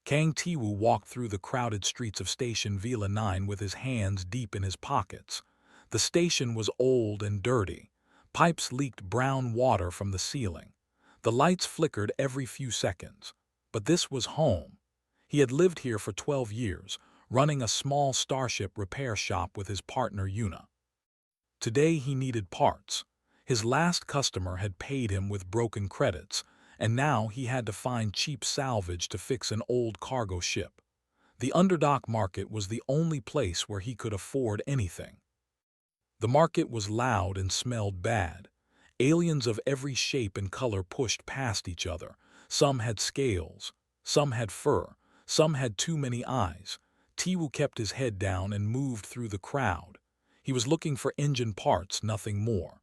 Kang Tiwu walked through the crowded streets of Station Vila 9 with his hands deep in his pockets. The station was old and dirty. Pipes leaked brown water from the ceiling. The lights flickered every few seconds. But this was home. He had lived here for 12 years, running a small starship repair shop with his partner Yuna. Today he needed parts. His last customer had paid him with broken credits, and now he had to find cheap salvage to fix an old cargo ship. The underdock market was the only place where he could afford anything. The market was loud and smelled bad. Aliens of every shape and color pushed past each other. Some had scales, some had fur, some had too many eyes. Tiwu kept his head down and moved through the crowd. He was looking for engine parts, nothing more.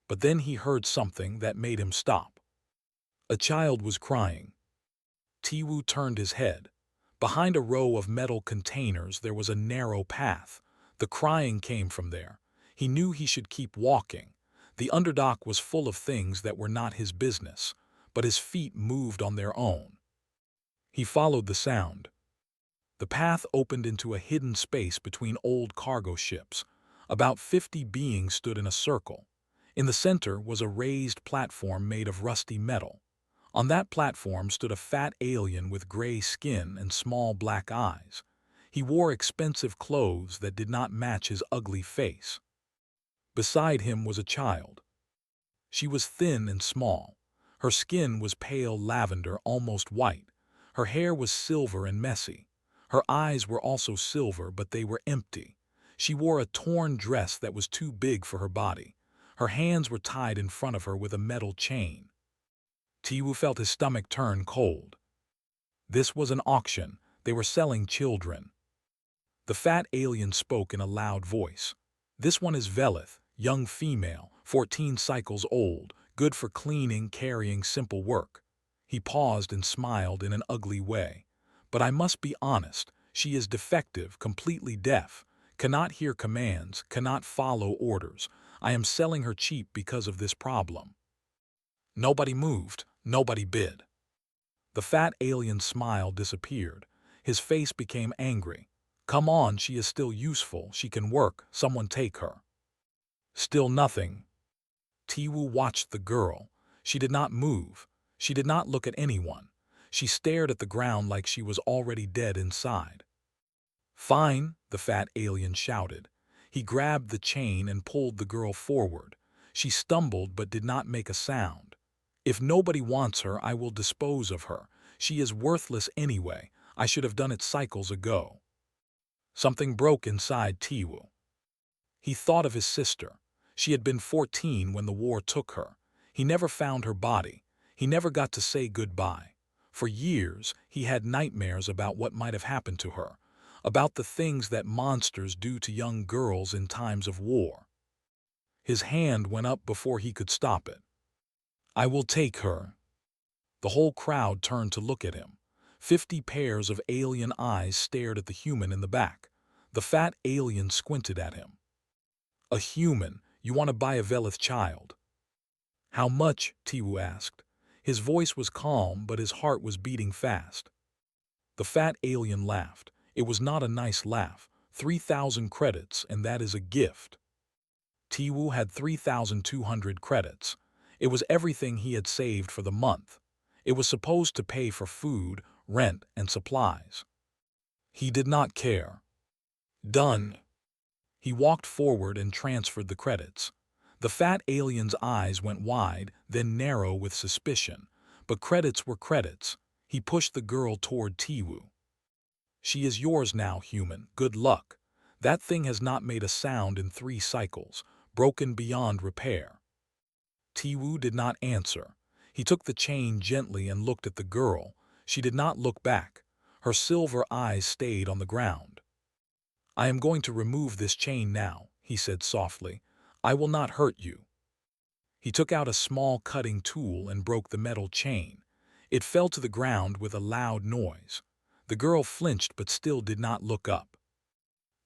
But then he heard something that made him stop. A child was crying. Tiwu turned his head. Behind a row of metal containers there was a narrow path. The crying came from there. He knew he should keep walking. The underdock was full of things that were not his business, but his feet moved on their own. He followed the sound. The path opened into a hidden space between old cargo ships. About 50 beings stood in a circle. In the center was a raised platform made of rusty metal. On that platform stood a fat alien with gray skin and small black eyes. He wore expensive clothes that did not match his ugly face. Beside him was a child. She was thin and small. Her skin was pale lavender, almost white. Her hair was silver and messy. Her eyes were also silver, but they were empty. She wore a torn dress that was too big for her body. Her hands were tied in front of her with a metal chain. Tiwu felt his stomach turn cold. This was an auction. They were selling children. The fat alien spoke in a loud voice. "This one is Velith, young female, 14 cycles old, good for cleaning, carrying, simple work." He paused and smiled in an ugly way. "But I must be honest, she is defective, completely deaf, cannot hear commands, cannot follow orders. I am selling her cheap because of this problem." Nobody moved, nobody bid. The fat alien's smile disappeared. His face became angry. "Come on, she is still useful, she can work, someone take her." Still nothing. Tiwu watched the girl. She did not move. She did not look at anyone. She stared at the ground like she was already dead inside. "Fine," the fat alien shouted. He grabbed the chain and pulled the girl forward. She stumbled but did not make a sound. "If nobody wants her, I will dispose of her. She is worthless anyway. I should have done it cycles ago." Something broke inside Tiwu. He thought of his sister. She had been 14 when the war took her. He never found her body. He never got to say goodbye. For years, he had nightmares about what might have happened to her, about the things that monsters do to young girls in times of war. His hand went up before he could stop it. "I will take her." The whole crowd turned to look at him. 50 pairs of alien eyes stared at the human in the back. The fat alien squinted at him. "A human, you want to buy a Velith child?" "How much?" Tiwu asked. His voice was calm, but his heart was beating fast. The fat alien laughed. It was not a nice laugh. 3,000 credits, and that is a gift. Tiwu had 3,200 credits. It was everything he had saved for the month. It was supposed to pay for food, rent, and supplies. He did not care. "Done." He walked forward and transferred the credits. The fat alien's eyes went wide, then narrow with suspicion. But credits were credits. He pushed the girl toward Tiwu. "She is yours now, human. Good luck. That thing has not made a sound in 3 cycles, broken beyond repair." Tiwu did not answer. He took the chain gently and looked at the girl. She did not look back. Her silver eyes stayed on the ground. "I am going to remove this chain now," he said softly. "I will not hurt you." He took out a small cutting tool and broke the metal chain. It fell to the ground with a loud noise. The girl flinched but still did not look up.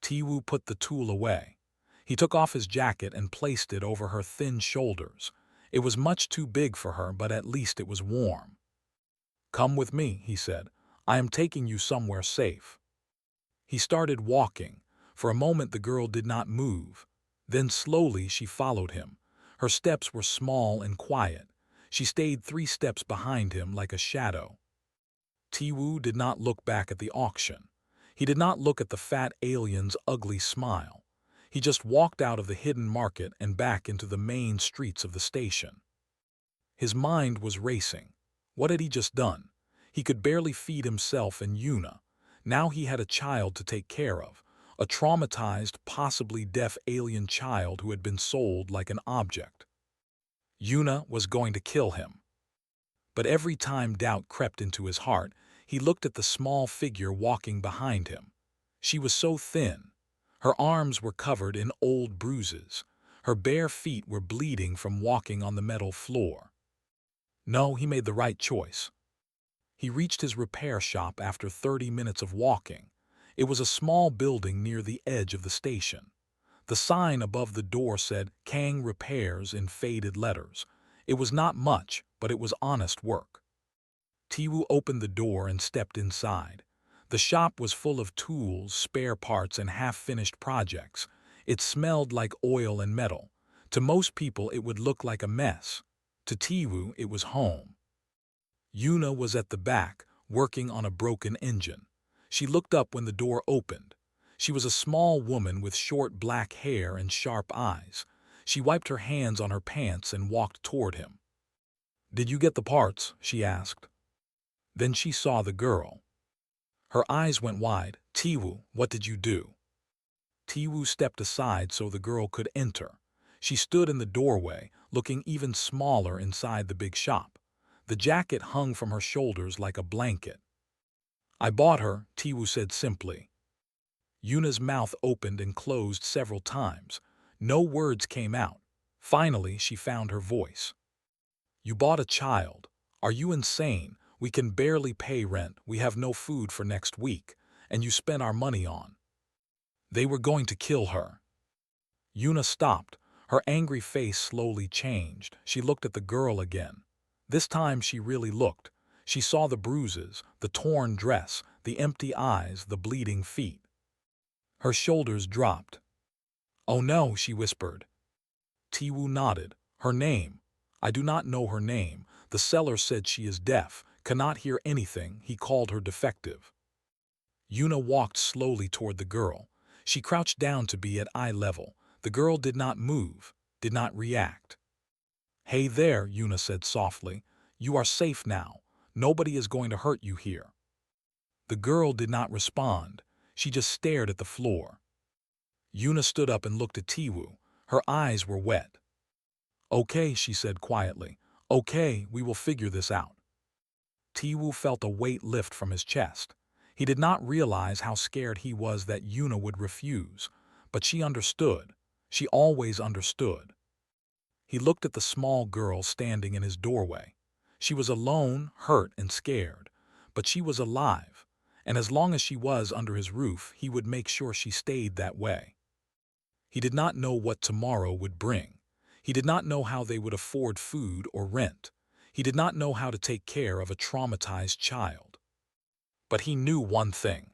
Tiwu put the tool away. He took off his jacket and placed it over her thin shoulders. It was much too big for her, but at least it was warm. "Come with me," he said. I am taking you somewhere safe." He started walking. For a moment the girl did not move. Then slowly she followed him. Her steps were small and quiet. She stayed 3 steps behind him like a shadow. Tiwu did not look back at the auction. He did not look at the fat alien's ugly smile. He just walked out of the hidden market and back into the main streets of the station. His mind was racing. What had he just done? He could barely feed himself and Yuna. Now he had a child to take care of, a traumatized, possibly deaf alien child who had been sold like an object. Yuna was going to kill him. But every time doubt crept into his heart, he looked at the small figure walking behind him. She was so thin. Her arms were covered in old bruises. Her bare feet were bleeding from walking on the metal floor. No, he made the right choice. He reached his repair shop after 30 minutes of walking. It was a small building near the edge of the station. The sign above the door said Kang Repairs in faded letters. It was not much, but it was honest work. Tiwu opened the door and stepped inside. The shop was full of tools, spare parts, and half-finished projects. It smelled like oil and metal. To most people, it would look like a mess. To Tiwu, it was home. Yuna was at the back, working on a broken engine. She looked up when the door opened. She was a small woman with short black hair and sharp eyes. She wiped her hands on her pants and walked toward him. "Did you get the parts?" she asked. Then she saw the girl. Her eyes went wide. "Tiwu, what did you do?" Tiwu stepped aside so the girl could enter. She stood in the doorway, looking even smaller inside the big shop. The jacket hung from her shoulders like a blanket. "I bought her," Tiwu said simply. Yuna's mouth opened and closed several times. No words came out. Finally, she found her voice. "You bought a child. Are you insane? We can barely pay rent, we have no food for next week, and you spent our money on." They were going to kill her. Yuna stopped. Her angry face slowly changed. She looked at the girl again. This time she really looked. She saw the bruises, the torn dress, the empty eyes, the bleeding feet. Her shoulders dropped. "Oh no," she whispered. Tiwu nodded. "Her name? I do not know her name. The seller said she is deaf, cannot hear anything. He called her defective." Yuna walked slowly toward the girl. She crouched down to be at eye level. The girl did not move, did not react. "Hey there," Yuna said softly. "You are safe now. Nobody is going to hurt you here." The girl did not respond. She just stared at the floor. Yuna stood up and looked at Tiwu. Her eyes were wet. "Okay," she said quietly. "Okay, we will figure this out." Tiwu felt a weight lift from his chest. He did not realize how scared he was that Yuna would refuse, but she understood. She always understood. He looked at the small girl standing in his doorway. She was alone, hurt and scared, but she was alive, and as long as she was under his roof, he would make sure she stayed that way. He did not know what tomorrow would bring. He did not know how they would afford food or rent. He did not know how to take care of a traumatized child. But he knew one thing.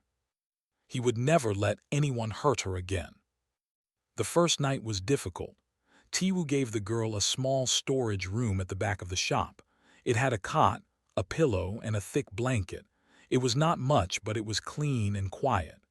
He would never let anyone hurt her again. The first night was difficult. Tiwu gave the girl a small storage room at the back of the shop. It had a cot, a pillow, and a thick blanket. It was not much, but it was clean and quiet.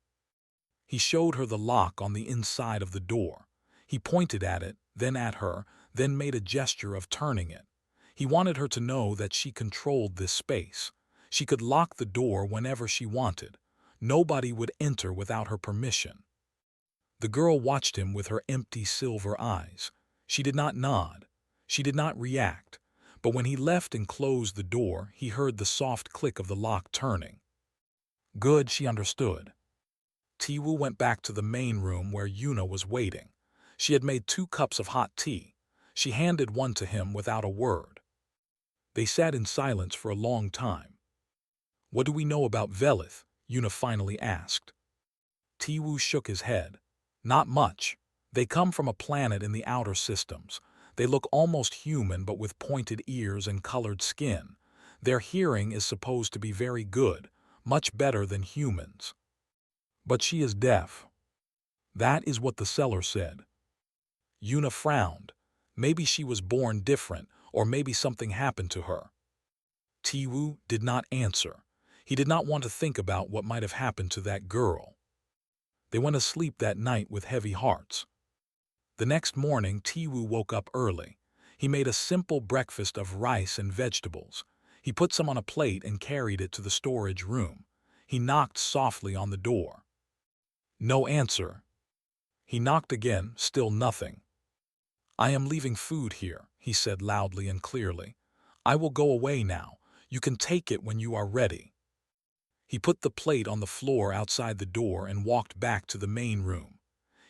He showed her the lock on the inside of the door. He pointed at it, then at her, then made a gesture of turning it. He wanted her to know that she controlled this space. She could lock the door whenever she wanted. Nobody would enter without her permission. The girl watched him with her empty silver eyes. She did not nod. She did not react. But when he left and closed the door, he heard the soft click of the lock turning. Good, she understood. Tiwu went back to the main room where Yuna was waiting. She had made 2 cups of hot tea. She handed one to him without a word. They sat in silence for a long time. "What do we know about Velith?" Yuna finally asked. Tiwu shook his head. "Not much. They come from a planet in the outer systems. They look almost human but with pointed ears and colored skin. Their hearing is supposed to be very good. much better than humans. But she is deaf. That is what the seller said. Yuna frowned. Maybe she was born different, or maybe something happened to her. Tiwu did not answer. He did not want to think about what might have happened to that girl. They went to sleep that night with heavy hearts. The next morning, Tiwu woke up early. He made a simple breakfast of rice and vegetables. He put some on a plate and carried it to the storage room. He knocked softly on the door. No answer. He knocked again, still nothing. "I am leaving food here," he said loudly and clearly. "I will go away now. You can take it when you are ready." He put the plate on the floor outside the door and walked back to the main room.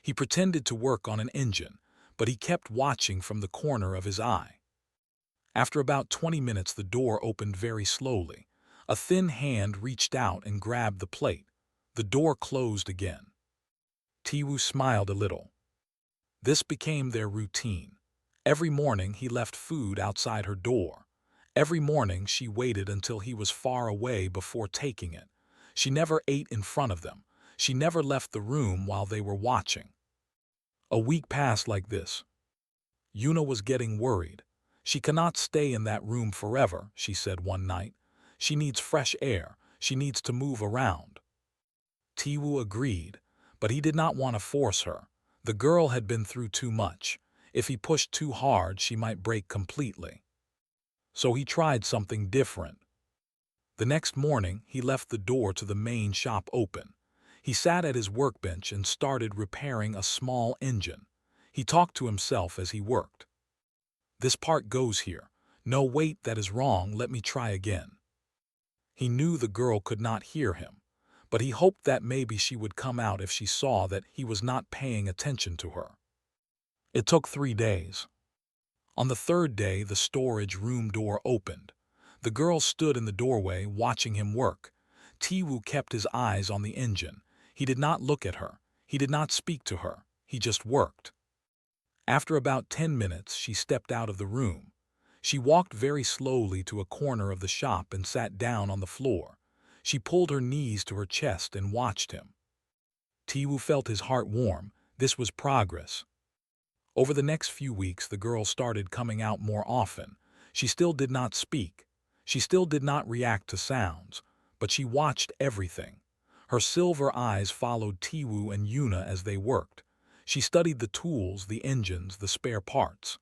He pretended to work on an engine, but he kept watching from the corner of his eye. After about 20 minutes, the door opened very slowly. A thin hand reached out and grabbed the plate. The door closed again. Tiwu smiled a little. This became their routine. Every morning he left food outside her door. Every morning she waited until he was far away before taking it. She never ate in front of them. She never left the room while they were watching. A week passed like this. Yuna was getting worried. "She cannot stay in that room forever," she said one night. "She needs fresh air. She needs to move around." Tiwu agreed, but he did not want to force her. The girl had been through too much. If he pushed too hard, she might break completely. So he tried something different. The next morning, he left the door to the main shop open. He sat at his workbench and started repairing a small engine. He talked to himself as he worked. "This part goes here. No, wait, that is wrong. Let me try again." He knew the girl could not hear him, but he hoped that maybe she would come out if she saw that he was not paying attention to her. It took 3 days. On the third day, the storage room door opened. The girl stood in the doorway watching him work. Tiwu kept his eyes on the engine. He did not look at her. He did not speak to her. He just worked. After about 10 minutes, she stepped out of the room. She walked very slowly to a corner of the shop and sat down on the floor. She pulled her knees to her chest and watched him. Tiwu felt his heart warm. This was progress. Over the next few weeks, the girl started coming out more often. She still did not speak. She still did not react to sounds, but she watched everything. Her silver eyes followed Tiwu and Yuna as they worked. She studied the tools, the engines, the spare parts.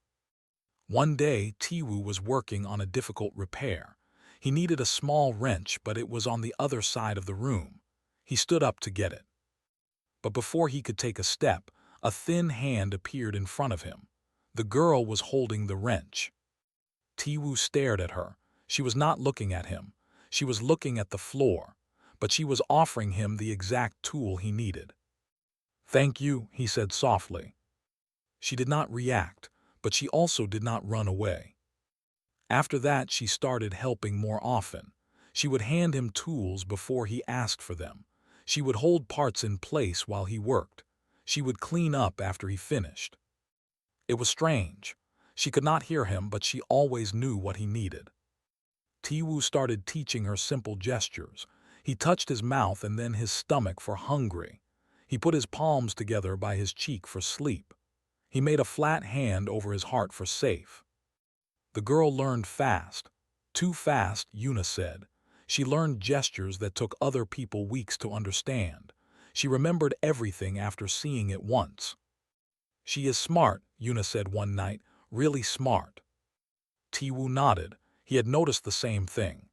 One day, Tiwu was working on a difficult repair. He needed a small wrench, but it was on the other side of the room. He stood up to get it. But before he could take a step, a thin hand appeared in front of him. The girl was holding the wrench. Tiwu stared at her. She was not looking at him. She was looking at the floor, but she was offering him the exact tool he needed. "Thank you," he said softly. She did not react, but she also did not run away. After that, she started helping more often. She would hand him tools before he asked for them. She would hold parts in place while he worked. She would clean up after he finished. It was strange. She could not hear him, but she always knew what he needed. Tiwu started teaching her simple gestures. He touched his mouth and then his stomach for hungry. He put his palms together by his cheek for sleep. He made a flat hand over his heart for safe. The girl learned fast. Too fast, Yuna said. She learned gestures that took other people weeks to understand. She remembered everything after seeing it once. "She is smart," Yuna said one night, "really smart." Tiwu nodded. He had noticed the same thing.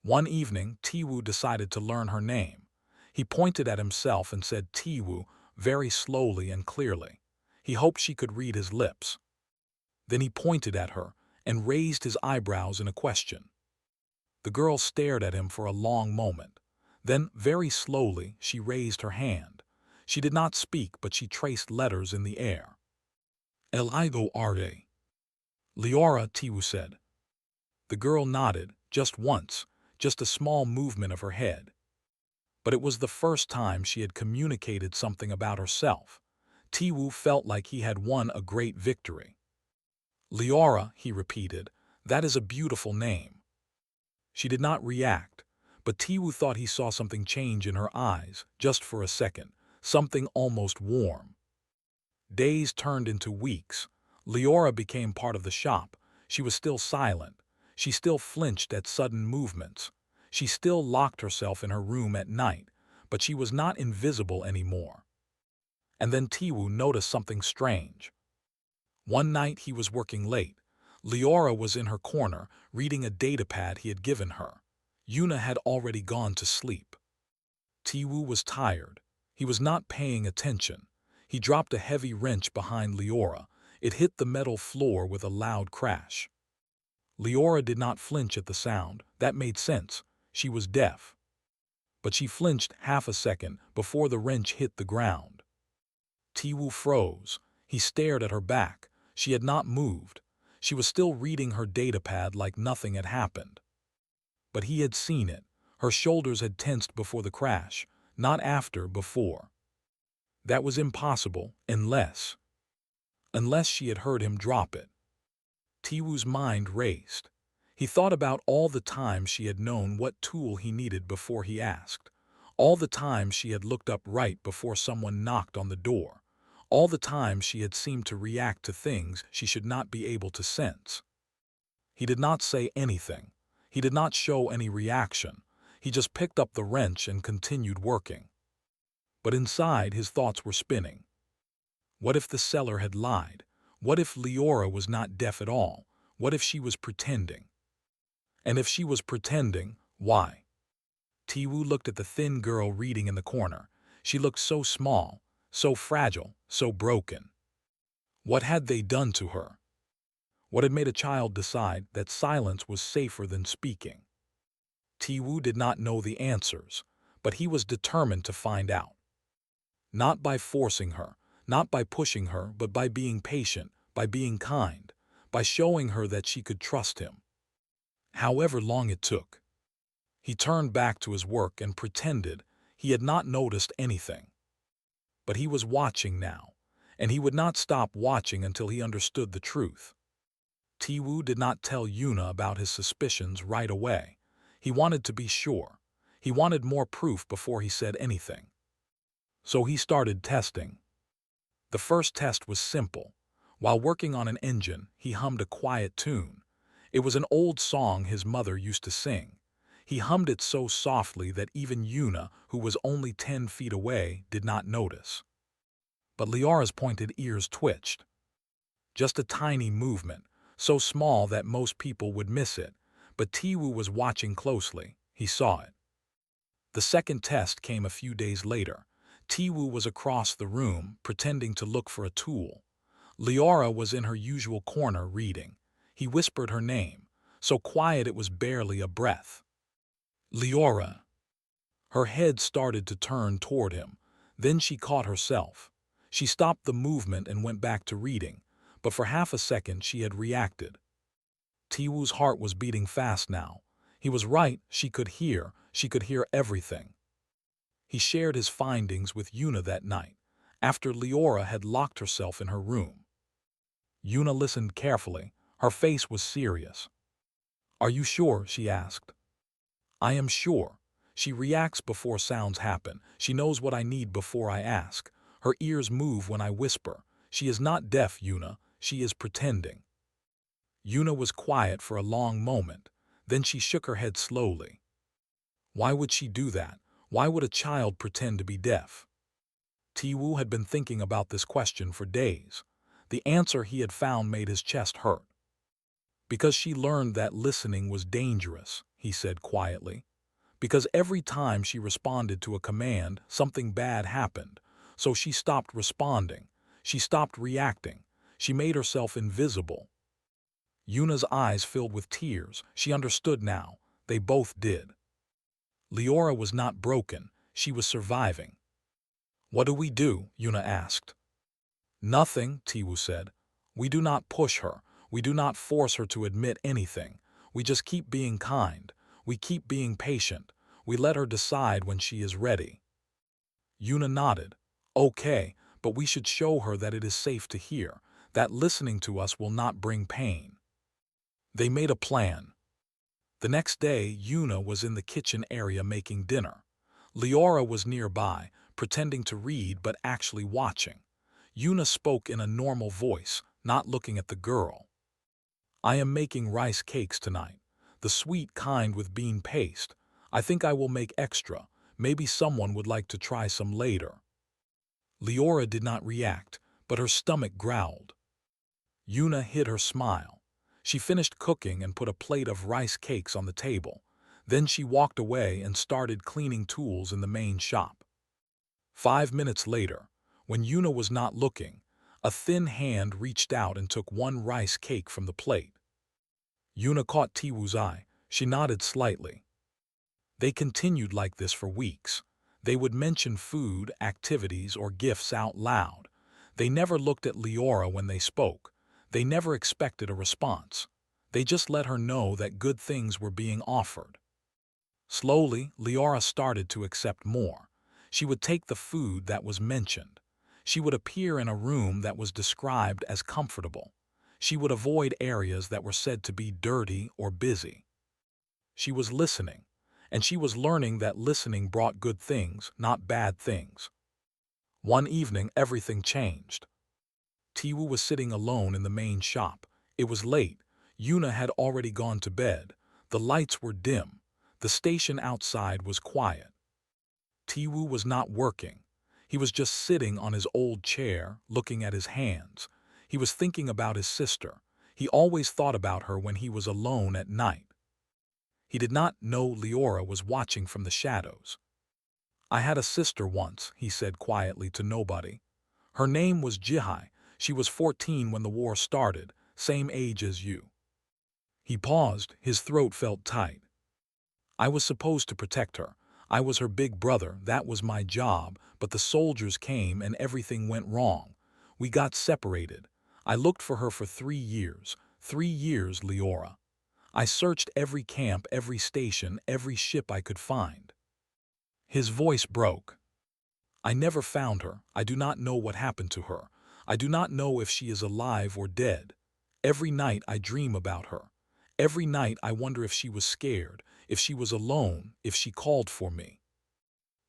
One evening, Tiwu decided to learn her name. He pointed at himself and said Tiwu very slowly and clearly. He hoped she could read his lips. Then he pointed at her and raised his eyebrows in a question. The girl stared at him for a long moment. Then, very slowly, she raised her hand. She did not speak, but she traced letters in the air. L-I-O-R-A. "Liora," Tiwu said. The girl nodded, just once, just a small movement of her head. But it was the first time she had communicated something about herself. Tiwu felt like he had won a great victory. "Liora," he repeated, "that is a beautiful name." She did not react, But Tiwu thought he saw something change in her eyes, just for a second, something almost warm. Days turned into weeks. Leora became part of the shop. She was still silent. She still flinched at sudden movements. She still locked herself in her room at night, but she was not invisible anymore. And then Tiwu noticed something strange. One night he was working late. Leora was in her corner, reading a datapad he had given her. Yuna had already gone to sleep. Tiwu was tired. He was not paying attention. He dropped a heavy wrench behind Leora. It hit the metal floor with a loud crash. Leora did not flinch at the sound. That made sense. She was deaf. But she flinched half a second before the wrench hit the ground. Tiwu froze. He stared at her back. She had not moved. She was still reading her datapad like nothing had happened. But he had seen it. Her shoulders had tensed before the crash, not after, before. That was impossible, unless she had heard him drop it. Tiwu's mind raced. He thought about all the times she had known what tool he needed before he asked. All the times she had looked up right before someone knocked on the door. All the times she had seemed to react to things she should not be able to sense. He did not say anything. He did not show any reaction. He just picked up the wrench and continued working. But inside his thoughts were spinning. What if the seller had lied? What if Leora was not deaf at all? What if she was pretending? And if she was pretending, why? Tiwu looked at the thin girl reading in the corner. She looked so small, so fragile, so broken. What had they done to her? What had made a child decide that silence was safer than speaking? Tiwu did not know the answers, but he was determined to find out. Not by forcing her, not by pushing her, but by being patient, by being kind, by showing her that she could trust him. However long it took. He turned back to his work and pretended he had not noticed anything. But he was watching now, and he would not stop watching until he understood the truth. Tiwu did not tell Yuna about his suspicions right away. He wanted to be sure. He wanted more proof before he said anything. So he started testing. The first test was simple. While working on an engine, he hummed a quiet tune. It was an old song his mother used to sing. He hummed it so softly that even Yuna, who was only 10 feet away, did not notice. But Leora's pointed ears twitched. Just a tiny movement, so small that most people would miss it, but Tiwu was watching closely. He saw it. The second test came a few days later. Tiwu was across the room, pretending to look for a tool. Leora was in her usual corner reading. He whispered her name, so quiet it was barely a breath. Leora. Her head started to turn toward him. Then she caught herself. She stopped the movement and went back to reading, but for half a second she had reacted. Tiwu's heart was beating fast now. He was right, she could hear everything. He shared his findings with Yuna that night, after Leora had locked herself in her room. Yuna listened carefully. Her face was serious. "Are you sure?" she asked. "I am sure. She reacts before sounds happen. She knows what I need before I ask. Her ears move when I whisper. She is not deaf, Yuna. She is pretending." Yuna was quiet for a long moment. Then she shook her head slowly. Why would she do that? Why would a child pretend to be deaf? Tiwu had been thinking about this question for days. The answer he had found made his chest hurt. "Because she learned that listening was dangerous," he said quietly. "Because every time she responded to a command, something bad happened. So she stopped responding. She stopped reacting. She made herself invisible." Yuna's eyes filled with tears. She understood now. They both did. Leora was not broken. She was surviving. "What do we do?" Yuna asked. "Nothing," Tiwu said. "We do not push her. We do not force her to admit anything. We just keep being kind. We keep being patient. We let her decide when she is ready." Yuna nodded. "Okay, but we should show her that it is safe to hear, that listening to us will not bring pain." They made a plan. The next day, Yuna was in the kitchen area making dinner. Leora was nearby, pretending to read but actually watching. Yuna spoke in a normal voice, not looking at the girl. I am making rice cakes tonight, the sweet kind with bean paste. I think I will make extra. Maybe someone would like to try some later. Leora did not react, but her stomach growled. Yuna hid her smile. She finished cooking and put a plate of rice cakes on the table. Then she walked away and started cleaning tools in the main shop. 5 minutes later, when Yuna was not looking, a thin hand reached out and took one rice cake from the plate. Yuna caught Tiwu's eye. She nodded slightly. They continued like this for weeks. They would mention food, activities, or gifts out loud. They never looked at Leora when they spoke. They never expected a response. They just let her know that good things were being offered. Slowly, Leora started to accept more. She would take the food that was mentioned. She would appear in a room that was described as comfortable. She would avoid areas that were said to be dirty or busy. She was listening, and she was learning that listening brought good things, not bad things. One evening, everything changed. Tiwu was sitting alone in the main shop. It was late. Yuna had already gone to bed. The lights were dim. The station outside was quiet. Tiwu was not working. He was just sitting on his old chair, looking at his hands. He was thinking about his sister. He always thought about her when he was alone at night. He did not know Leora was watching from the shadows. I had a sister once, he said quietly to nobody. Her name was Jihai. She was 14 when the war started, same age as you. He paused, his throat felt tight. I was supposed to protect her. I was her big brother, that was my job, but the soldiers came and everything went wrong. We got separated. I looked for her for 3 years. 3 years, Leora. I searched every camp, every station, every ship I could find. His voice broke. I never found her. I do not know what happened to her. I do not know if she is alive or dead. Every night I dream about her. Every night I wonder if she was scared, if she was alone, if she called for me.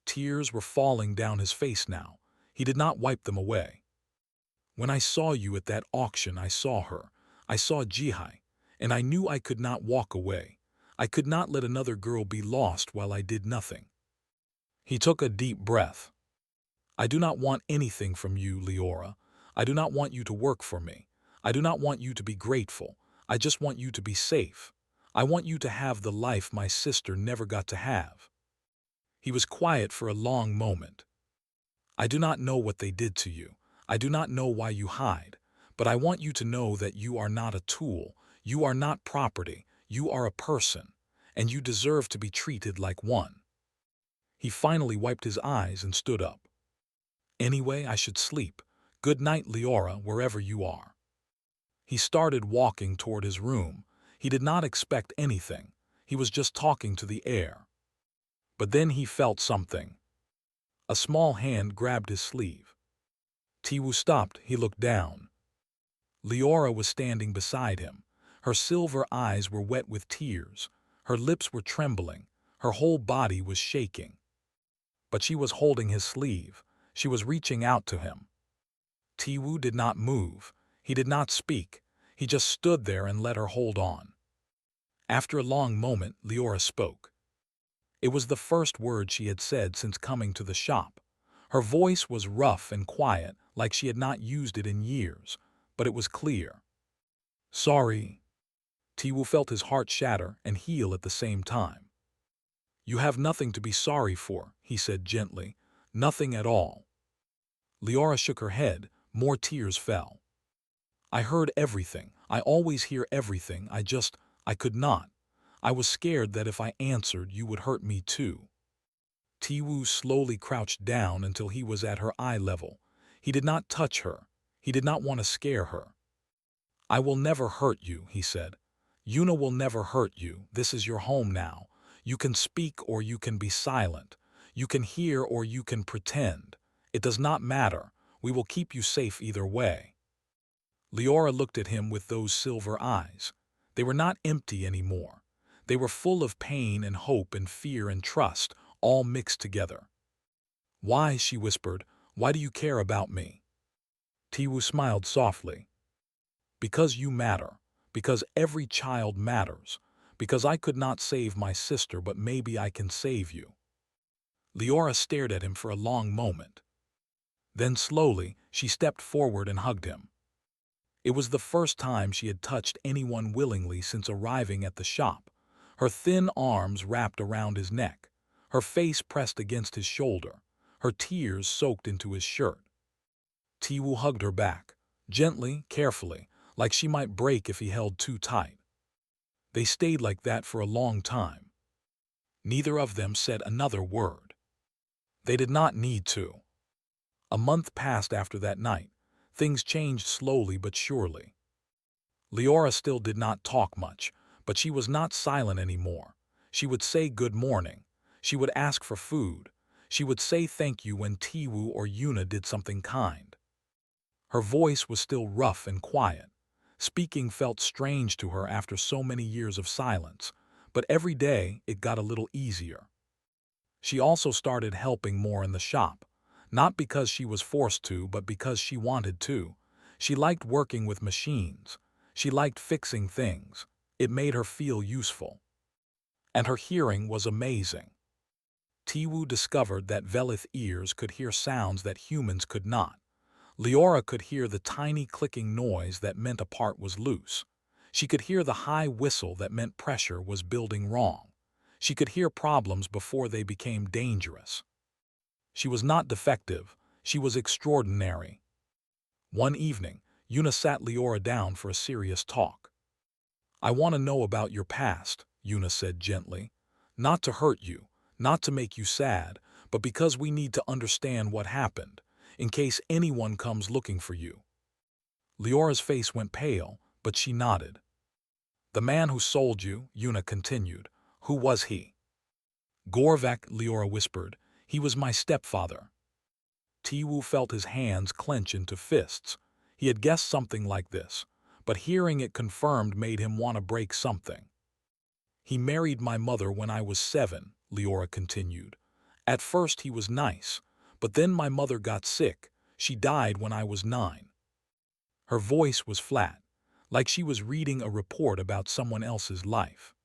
Tears were falling down his face now. He did not wipe them away. When I saw you at that auction, I saw her. I saw Jihai, and I knew I could not walk away. I could not let another girl be lost while I did nothing. He took a deep breath. I do not want anything from you, Leora. I do not want you to work for me. I do not want you to be grateful. I just want you to be safe. I want you to have the life my sister never got to have. He was quiet for a long moment. I do not know what they did to you. I do not know why you hide. But I want you to know that you are not a tool. You are not property. You are a person. And you deserve to be treated like one. He finally wiped his eyes and stood up. Anyway, I should sleep. Good night, Leora, wherever you are. He started walking toward his room. He did not expect anything. He was just talking to the air. But then he felt something. A small hand grabbed his sleeve. Tiwu stopped. He looked down. Leora was standing beside him. Her silver eyes were wet with tears. Her lips were trembling. Her whole body was shaking. But she was holding his sleeve. She was reaching out to him. Tiwu did not move. He did not speak. He just stood there and let her hold on. After a long moment, Leora spoke. It was the first word she had said since coming to the shop. Her voice was rough and quiet, like she had not used it in years, but it was clear. Sorry. Tiwu felt his heart shatter and heal at the same time. You have nothing to be sorry for, he said gently. Nothing at all. Leora shook her head. More tears fell. I heard everything. I always hear everything. I could not. I was scared that if I answered, you would hurt me too. Tiwu slowly crouched down until he was at her eye level. He did not touch her. He did not want to scare her. I will never hurt you, he said. Yuna will never hurt you. This is your home now. You can speak or you can be silent. You can hear or you can pretend. It does not matter. We will keep you safe either way. Leora looked at him with those silver eyes. They were not empty anymore. They were full of pain and hope and fear and trust, all mixed together. "Why?" she whispered. "Why do you care about me?" Tiwu smiled softly. "Because you matter. Because every child matters. Because I could not save my sister, but maybe I can save you." Leora stared at him for a long moment. Then slowly, she stepped forward and hugged him. It was the first time she had touched anyone willingly since arriving at the shop. Her thin arms wrapped around his neck, her face pressed against his shoulder, her tears soaked into his shirt. Tiwu hugged her back, gently, carefully, like she might break if he held too tight. They stayed like that for a long time. Neither of them said another word. They did not need to. A month passed after that night. Things changed slowly but surely. Leora still did not talk much, but she was not silent anymore. She would say good morning. She would ask for food. She would say thank you when Tiwu or Yuna did something kind. Her voice was still rough and quiet. Speaking felt strange to her after so many years of silence, but every day it got a little easier. She also started helping more in the shop, not because she was forced to, but because she wanted to. She liked working with machines. She liked fixing things. It made her feel useful. And her hearing was amazing. Tiwu discovered that Velith ears could hear sounds that humans could not. Leora could hear the tiny clicking noise that meant a part was loose. She could hear the high whistle that meant pressure was building wrong. She could hear problems before they became dangerous. She was not defective. She was extraordinary. One evening, Yuna sat Leora down for a serious talk. "I want to know about your past," Yuna said gently. "Not to hurt you, not to make you sad, but because we need to understand what happened, in case anyone comes looking for you." Leora's face went pale, but she nodded. "The man who sold you," Yuna continued. "Who was he?" "Gorvak," Leora whispered. "He was my stepfather." Tiwu felt his hands clench into fists. He had guessed something like this, but hearing it confirmed made him want to break something. "He married my mother when I was 7, Leora continued. "At first he was nice, but then my mother got sick. She died when I was 9. Her voice was flat, like she was reading a report about someone else's life.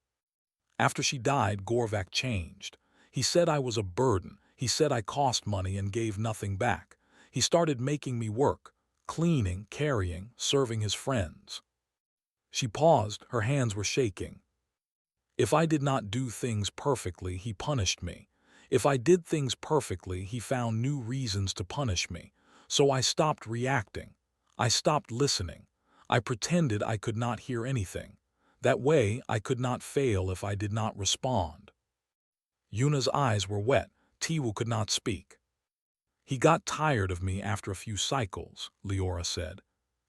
"After she died, Gorvak changed. He said I was a burden. He said I cost money and gave nothing back. He started making me work, cleaning, carrying, serving his friends." She paused, her hands were shaking. "If I did not do things perfectly, he punished me. If I did things perfectly, he found new reasons to punish me. So I stopped reacting. I stopped listening. I pretended I could not hear anything. That way, I could not fail if I did not respond." Yuna's eyes were wet. Tiwu could not speak. "He got tired of me after a few cycles," Leora said.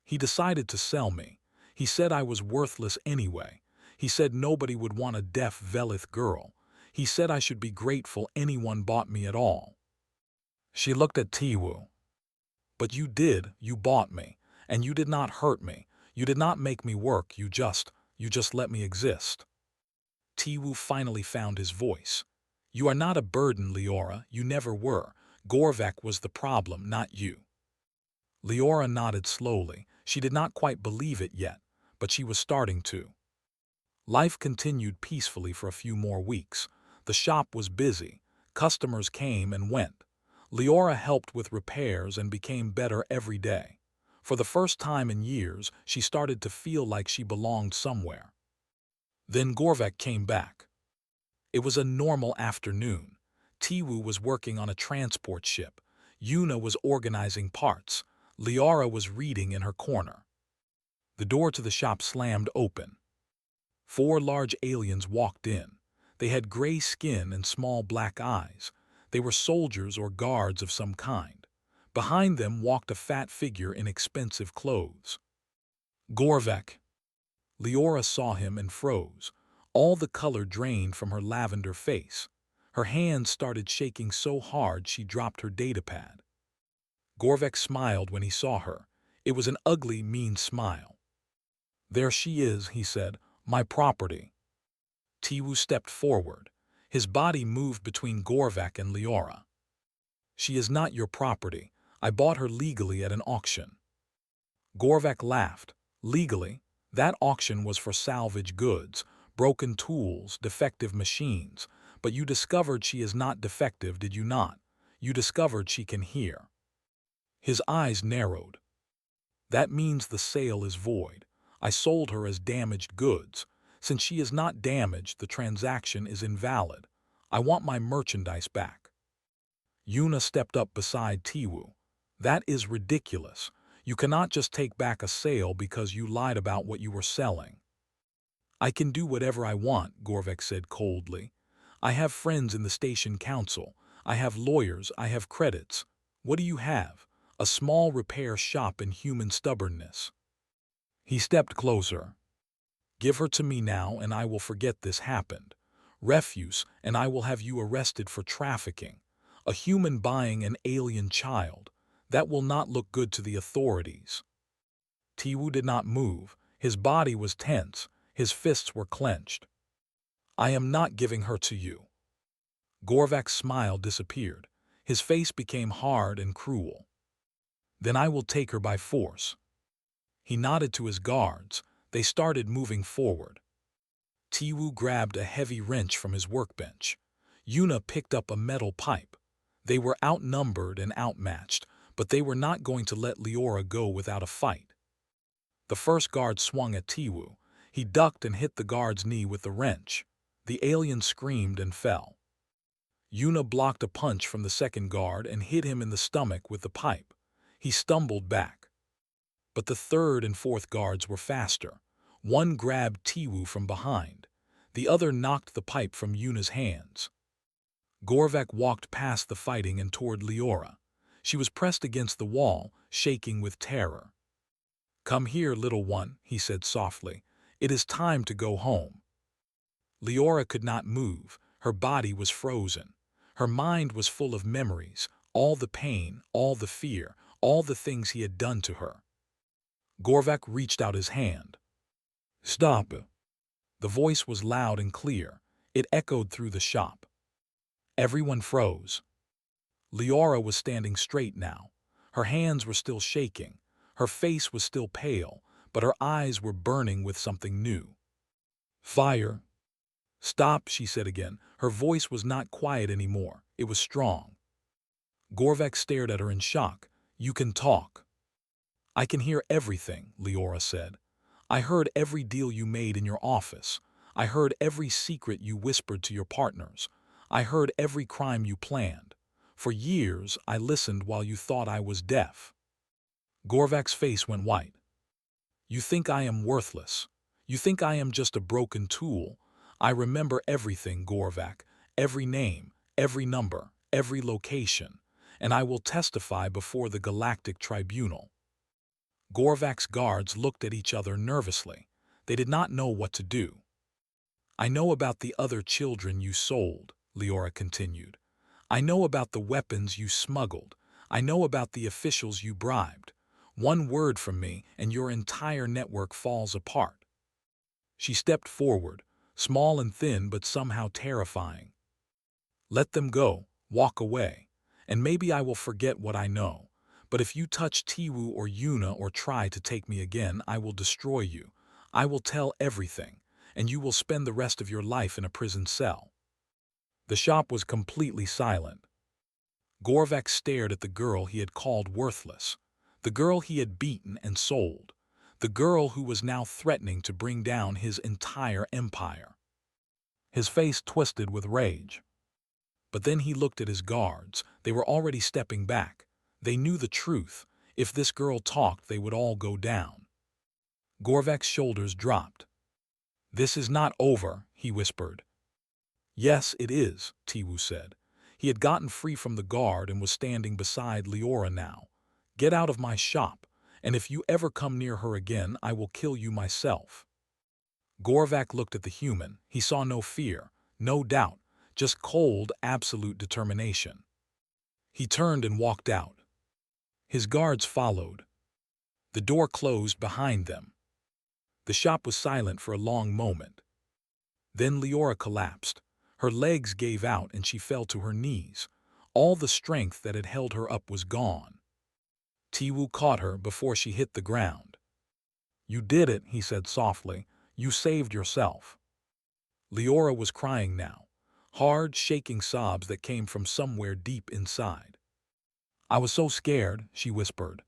"He decided to sell me. He said I was worthless anyway. He said nobody would want a deaf Velith girl. He said I should be grateful anyone bought me at all." She looked at Tiwu. "But you did, you bought me, and you did not hurt me. You did not make me work, you just let me exist." Tiwu finally found his voice. "You are not a burden, Leora, you never were. Gorvak was the problem, not you." Leora nodded slowly. She did not quite believe it yet, but she was starting to. Life continued peacefully for a few more weeks. The shop was busy. Customers came and went. Leora helped with repairs and became better every day. For the first time in years, she started to feel like she belonged somewhere. Then Gorvak came back. It was a normal afternoon. Tiwu was working on a transport ship. Yuna was organizing parts. Leora was reading in her corner. The door to the shop slammed open. 4 large aliens walked in. They had gray skin and small black eyes. They were soldiers or guards of some kind. Behind them walked a fat figure in expensive clothes. "Gorvak." Leora saw him and froze. All the color drained from her lavender face. Her hands started shaking so hard she dropped her datapad. Gorvak smiled when he saw her. It was an ugly, mean smile. "There she is," he said, "my property." Tiwu stepped forward. His body moved between Gorvak and Leora. She is not your property. I bought her legally at an auction. Gorvak laughed. Legally? That auction was for salvage goods, broken tools, defective machines. But you discovered she is not defective, did you not? You discovered she can hear. His eyes narrowed. That means the sale is void. I sold her as damaged goods. Since she is not damaged, the transaction is invalid. I want my merchandise back. Yuna stepped up beside Tiwu. That is ridiculous. You cannot just take back a sale because you lied about what you were selling. I can do whatever I want, Gorvek said coldly. I have friends in the station council. I have lawyers. I have credits. What do you have? A small repair shop in human stubbornness. He stepped closer. Give her to me now and I will forget this happened. Refuse and I will have you arrested for trafficking. A human buying an alien child. That will not look good to the authorities. Tiwu did not move. His body was tense. His fists were clenched. I am not giving her to you. Gorvak's smile disappeared. His face became hard and cruel. Then I will take her by force. He nodded to his guards. They started moving forward. Tiwu grabbed a heavy wrench from his workbench. Yuna picked up a metal pipe. They were outnumbered and outmatched, but they were not going to let Leora go without a fight. The first guard swung at Tiwu. He ducked and hit the guard's knee with the wrench. The alien screamed and fell. Yuna blocked a punch from the second guard and hit him in the stomach with the pipe. He stumbled back. But the third and fourth guards were faster. One grabbed Tiwu from behind. The other knocked the pipe from Yuna's hands. Gorvak walked past the fighting and toward Leora. She was pressed against the wall, shaking with terror. Come here, little one, he said softly. It is time to go home. Leora could not move. Her body was frozen. Her mind was full of memories, all the pain, all the fear, all the things he had done to her. Gorvak reached out his hand. Stop. The voice was loud and clear. It echoed through the shop. Everyone froze. Leora was standing straight now. Her hands were still shaking. Her face was still pale, but her eyes were burning with something new. Fire. Stop, she said again. Her voice was not quiet anymore. It was strong. Gorvak stared at her in shock. You can talk. I can hear everything, Leora said. I heard every deal you made in your office. I heard every secret you whispered to your partners. I heard every crime you planned. For years, I listened while you thought I was deaf. Gorvak's face went white. You think I am worthless. You think I am just a broken tool. I remember everything, Gorvak. Every name, every number, every location. And I will testify before the Galactic Tribunal. Gorvak's guards looked at each other nervously. They did not know what to do. I know about the other children you sold, Leora continued. I know about the weapons you smuggled. I know about the officials you bribed. One word from me and your entire network falls apart. She stepped forward, small and thin but somehow terrifying. Let them go, walk away, and maybe I will forget what I know. But if you touch Tiwu or Yuna or try to take me again, I will destroy you. I will tell everything, and you will spend the rest of your life in a prison cell. The shop was completely silent. Gorvak stared at the girl he had called worthless, the girl he had beaten and sold, the girl who was now threatening to bring down his entire empire. His face twisted with rage. But then he looked at his guards. They were already stepping back. They knew the truth. If this girl talked, they would all go down. Gorvak's shoulders dropped. This is not over, he whispered. Yes, it is, Tiwu said. He had gotten free from the guard and was standing beside Leora now. Get out of my shop, and if you ever come near her again, I will kill you myself. Gorvak looked at the human. He saw no fear, no doubt, just cold, absolute determination. He turned and walked out. His guards followed. The door closed behind them. The shop was silent for a long moment. Then Leora collapsed. Her legs gave out and she fell to her knees. All the strength that had held her up was gone. Tiwu caught her before she hit the ground. "You did it," he said softly. "You saved yourself." Leora was crying now, hard, shaking sobs that came from somewhere deep inside. "I was so scared," she whispered.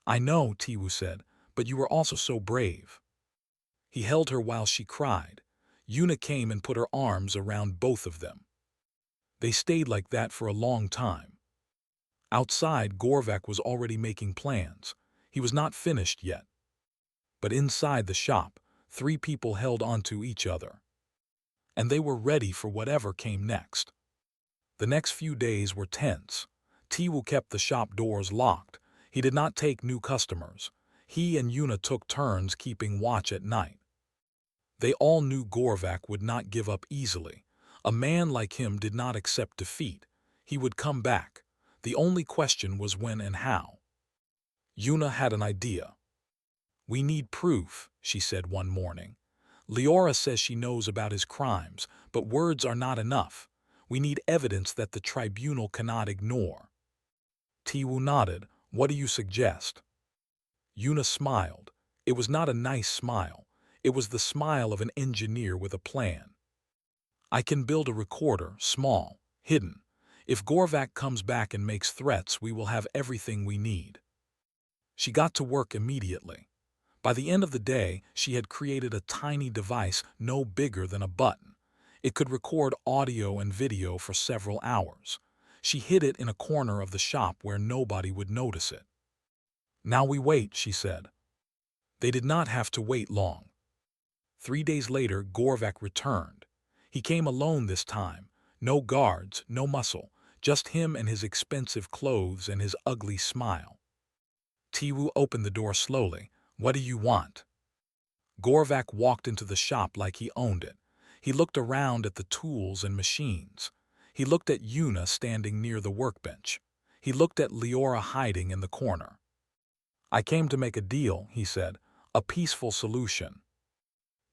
"I know," Tiwu said, "but you were also so brave." He held her while she cried. Yuna came and put her arms around both of them. They stayed like that for a long time. Outside, Gorvak was already making plans. He was not finished yet. But inside the shop, 3 people held onto each other. And they were ready for whatever came next. The next few days were tense. Tiwu kept the shop doors locked. He did not take new customers. He and Yuna took turns keeping watch at night. They all knew Gorvak would not give up easily. A man like him did not accept defeat. He would come back. The only question was when and how. Yuna had an idea. "We need proof," she said one morning. "Leora says she knows about his crimes, but words are not enough. We need evidence that the tribunal cannot ignore." Tiwu nodded. "What do you suggest?" Yuna smiled. It was not a nice smile. It was the smile of an engineer with a plan. "I can build a recorder, small, hidden. If Gorvak comes back and makes threats, we will have everything we need." She got to work immediately. By the end of the day, she had created a tiny device no bigger than a button. It could record audio and video for several hours. She hid it in a corner of the shop where nobody would notice it. "Now we wait," she said. They did not have to wait long. 3 days later, Gorvak returned. He came alone this time. No guards, no muscle, just him and his expensive clothes and his ugly smile. Tiwu opened the door slowly. "What do you want?" Gorvak walked into the shop like he owned it. He looked around at the tools and machines. He looked at Yuna standing near the workbench. He looked at Leora hiding in the corner. "I came to make a deal," he said. "A peaceful solution."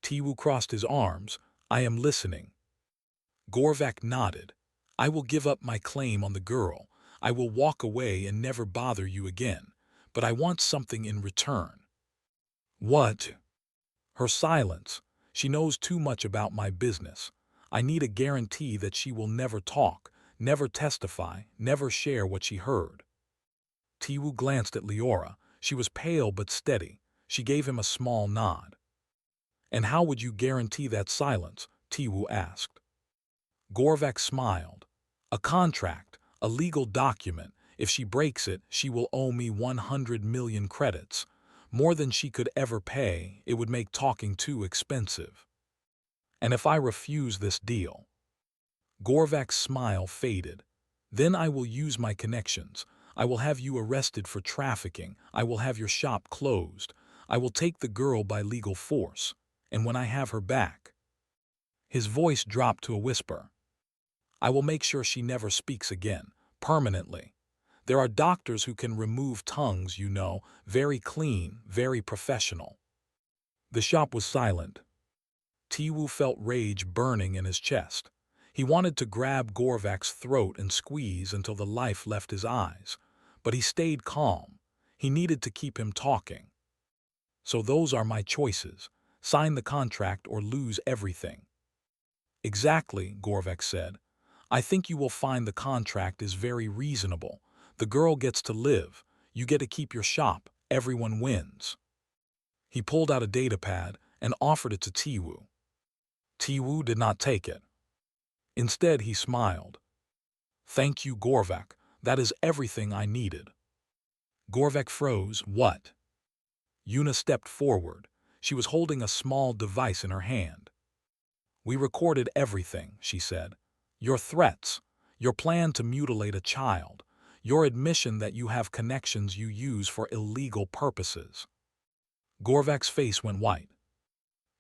Tiwu crossed his arms. "I am listening." Gorvak nodded. "I will give up my claim on the girl. I will walk away and never bother you again. But I want something in return." "What?" "Her silence. She knows too much about my business. I need a guarantee that she will never talk, never testify, never share what she heard." Tiwu glanced at Leora. She was pale but steady. She gave him a small nod. "And how would you guarantee that silence?" Tiwu asked. Gorvak smiled. "A contract, a legal document. If she breaks it, she will owe me 100 million credits. More than she could ever pay. It would make talking too expensive." "And if I refuse this deal?" Gorvak's smile faded. "Then I will use my connections. I will have you arrested for trafficking. I will have your shop closed. I will take the girl by legal force. And when I have her back—" His voice dropped to a whisper. "I will make sure she never speaks again, permanently. There are doctors who can remove tongues, you know, very clean, very professional." The shop was silent. Tiwu felt rage burning in his chest. He wanted to grab Gorvak's throat and squeeze until the life left his eyes. But he stayed calm. He needed to keep him talking. "So those are my choices. Sign the contract or lose everything." "Exactly," Gorvak said. "I think you will find the contract is very reasonable. The girl gets to live. You get to keep your shop. Everyone wins." He pulled out a datapad and offered it to Tiwu. Tiwu did not take it. Instead, he smiled. "Thank you, Gorvak. That is everything I needed." Gorvak froze. "What?" Yuna stepped forward. She was holding a small device in her hand. "We recorded everything," she said. "Your threats, your plan to mutilate a child, your admission that you have connections you use for illegal purposes." Gorvak's face went white.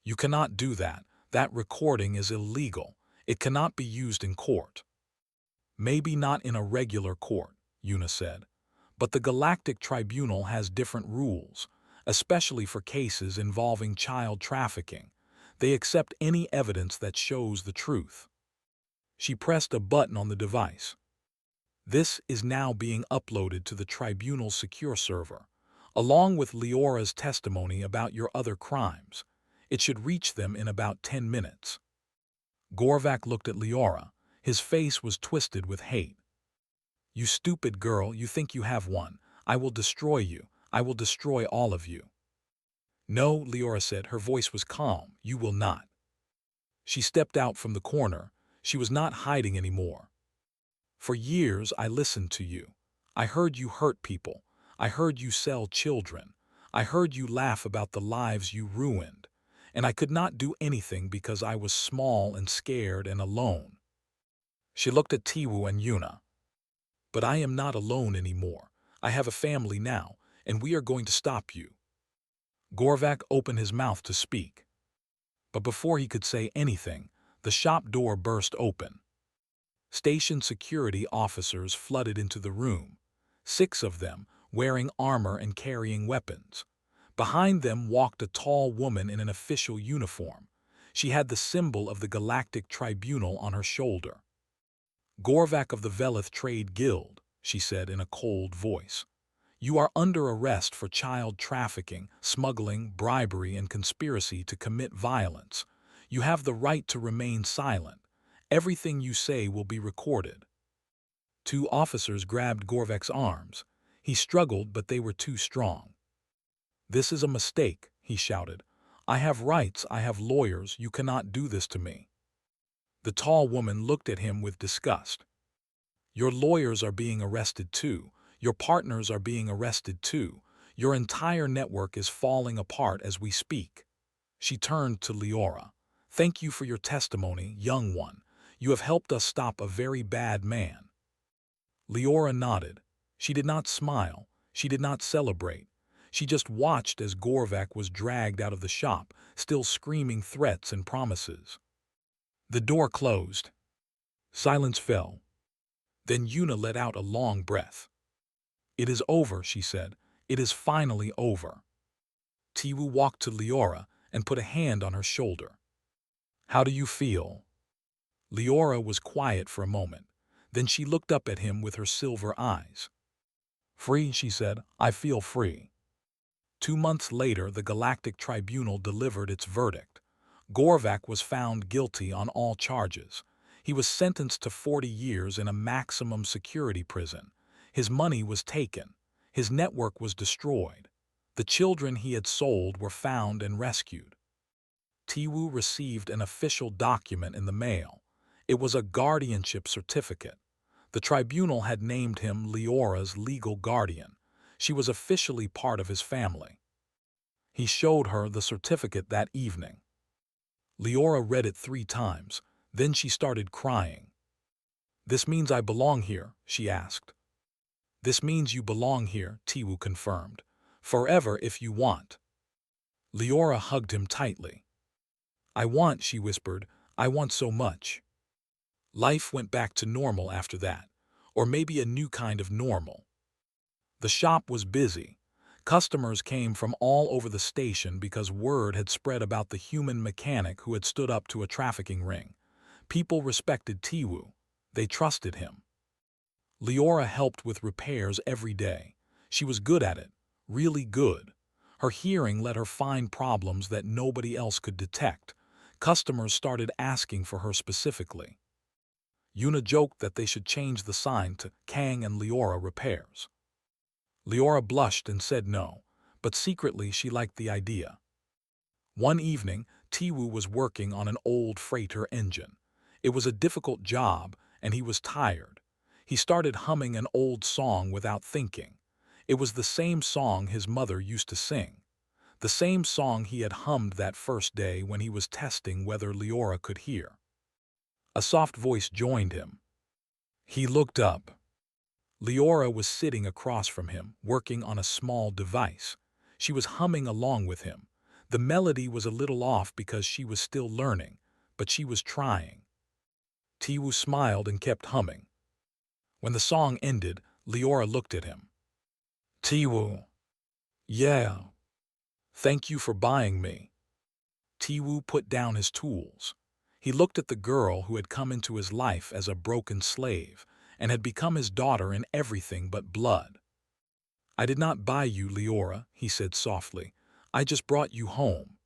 "You cannot do that. That recording is illegal. It cannot be used in court." "Maybe not in a regular court," Yuna said. "But the Galactic Tribunal has different rules, especially for cases involving child trafficking. They accept any evidence that shows the truth. She pressed a button on the device. This is now being uploaded to the tribunal's secure server, along with Leora's testimony about your other crimes. It should reach them in about 10 minutes. Gorvak looked at Leora. His face was twisted with hate. You stupid girl, you think you have one. I will destroy you. I will destroy all of you. No, Leora said. Her voice was calm. You will not. She stepped out from the corner. She was not hiding anymore. For years I listened to you. I heard you hurt people. I heard you sell children. I heard you laugh about the lives you ruined. And I could not do anything because I was small and scared and alone. She looked at Tiwu and Yuna. But I am not alone anymore. I have a family now, and we are going to stop you. Gorvak opened his mouth to speak. But before he could say anything, the shop door burst open. Station security officers flooded into the room, 6 of them wearing armor and carrying weapons. Behind them walked a tall woman in an official uniform. She had the symbol of the Galactic Tribunal on her shoulder. Gorvak of the Velith Trade Guild, she said in a cold voice. You are under arrest for child trafficking, smuggling, bribery, and conspiracy to commit violence. You have the right to remain silent. Everything you say will be recorded. 2 officers grabbed Gorvak's arms. He struggled, but they were too strong. This is a mistake, he shouted. I have rights, I have lawyers, you cannot do this to me. The tall woman looked at him with disgust. Your lawyers are being arrested too. Your partners are being arrested too. Your entire network is falling apart as we speak. She turned to Leora. Thank you for your testimony, young one. You have helped us stop a very bad man. Leora nodded. She did not smile. She did not celebrate. She just watched as Gorvak was dragged out of the shop, still screaming threats and promises. The door closed. Silence fell. Then Yuna let out a long breath. It is over, she said. It is finally over. Tiwu walked to Leora and put a hand on her shoulder. How do you feel? Leora was quiet for a moment. Then she looked up at him with her silver eyes. Free, she said. I feel free. 2 months later, the Galactic Tribunal delivered its verdict. Gorvak was found guilty on all charges. He was sentenced to 40 years in a maximum security prison. His money was taken. His network was destroyed. The children he had sold were found and rescued. Tiwu received an official document in the mail. It was a guardianship certificate. The tribunal had named him Leora's legal guardian. She was officially part of his family. He showed her the certificate that evening. Leora read it 3 times. Then she started crying. This means I belong here, she asked. This means you belong here, Tiwu confirmed. Forever if you want. Leora hugged him tightly. I want, she whispered. I want so much. Life went back to normal after that, or maybe a new kind of normal. The shop was busy. Customers came from all over the station because word had spread about the human mechanic who had stood up to a trafficking ring. People respected Tiwu. They trusted him. Leora helped with repairs every day. She was good at it, really good. Her hearing let her find problems that nobody else could detect. Customers started asking for her specifically. Yuna joked that they should change the sign to Kang and Leora Repairs. Leora blushed and said no, but secretly she liked the idea. One evening, Tiwu was working on an old freighter engine. It was a difficult job, and he was tired. He started humming an old song without thinking. It was the same song his mother used to sing. The same song he had hummed that first day when he was testing whether Leora could hear. A soft voice joined him. He looked up. Leora was sitting across from him, working on a small device. She was humming along with him. The melody was a little off because she was still learning, but she was trying. Tiwu smiled and kept humming. When the song ended, Leora looked at him. Tiwu. Yeah. Thank you for buying me. Tiwu put down his tools. He looked at the girl who had come into his life as a broken slave and had become his daughter in everything but blood. "I did not buy you, Leora," he said softly. "I just brought you home."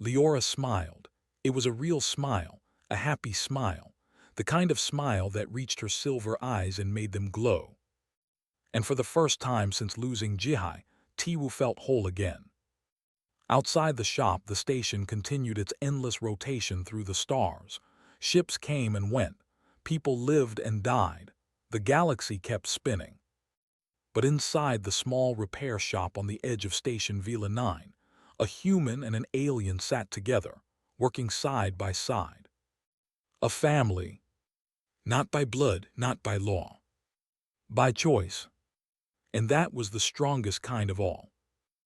Leora smiled. It was a real smile, a happy smile, the kind of smile that reached her silver eyes and made them glow. And for the first time since losing Jihai, Tiwu felt whole again. Outside the shop, the station continued its endless rotation through the stars. Ships came and went. People lived and died. The galaxy kept spinning. But inside the small repair shop on the edge of Station Vila 9, a human and an alien sat together, working side by side. A family. Not by blood, not by law. By choice. And that was the strongest kind of all.